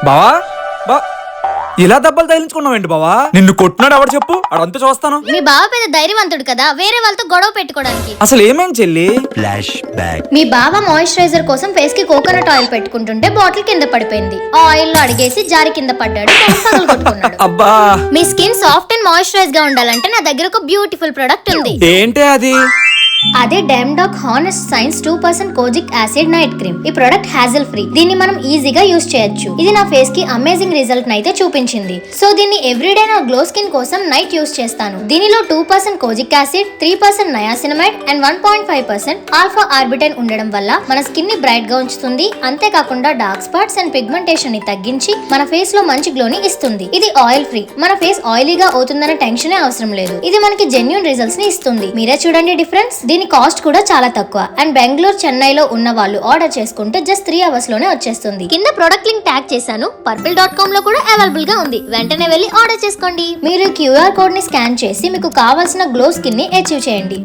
బావా బా ఇలా దెబ్బలు తగిలించుకున్నావేంటి బావా? నిన్ను కొట్టినాడు ఎవడు చెప్పు, అడంతా చూస్తాను. మీ బావ పెద్ద ధైర్యవంతుడు కదా, వేరే వాళ్ళతో గొడవ పెట్టుకోవడానికి. అసలు ఏమేం చెల్లి? మీ బావ మాయిశ్చరైజర్ కోసం ఫేస్ కి కోకోనట్ ఆయిల్ పెట్టుకుంటుంటే బాటిల్ కింద పడిపోయింది. ఆ ఆయిల్ లో అడిగేసి జారి కింద పడ్డాడు, పగలు కొట్టుకున్నాడు. అబ్బా, మీ స్కిన్ సాఫ్ట్ అండ్ మాయిశ్చరైజ్ గా ఉండాలంటే నా దగ్గర ఒక బ్యూటిఫుల్ ప్రొడక్ట్ ఉంది. ఏంటి అది? అదే డెమ్డాక్ honest science 2% kojic acid night cream. ఈ ప్రొడక్ట్ హ్యాజల్ ఫ్రీ. దీన్ని మనం ఈజీగా యూజ్ చేయొచ్చు. ఇది నా ఫేస్ కి అమేజింగ్ రిజల్ట్ నైతే చూపించింది. సో దీన్ని ఎవ్రీడే నా గ్లో స్కిన్ కోసం నైట్ యూజ్ చేస్తాను. దీనిలో 2% kojic acid, 3% niacinamide and 1.5% alpha arbutin ఉండడం వల్ల మన స్కిన్ ని బ్రైట్ గా ఉంచుతుంది. అంతేకాకుండా డార్క్ స్పాట్స్ అండ్ పిగ్మెంటేషన్ ని తగ్గించి మన ఫేస్ లో మంచి గ్లోని ఇస్తుంది. ఇది ఆయిల్ ఫ్రీ. మన ఫేస్ ఆయిలీగా అవుతుందనే టెన్షనే అవసరం లేదు. ఇది మనకి జెన్యూన్ రిజల్ట్స్ ని ఇస్తుంది. మీరే చూడండి డిఫరెన్స్. దీని కాస్ట్ కూడా చాలా తక్కువ. అండ్ బెంగళూరు, చెన్నైలో ఉన్న వాళ్ళు ఆర్డర్ చేసుకుంటే జస్ట్ 3 hours లోనే వచ్చేస్తుంది. కింద ప్రొడక్ట్ లింక్ ట్యాగ్ చేశాను. purple.com లో కూడా అవైలబుల్ గా ఉంది. వెంటనే వెళ్ళి ఆర్డర్ చేసుకోండి. మీరు QR కోడ్ ని స్కాన్ చేసి మీకు కావాల్సిన గ్లో స్కిన్ ని అచీవ్ చేయండి.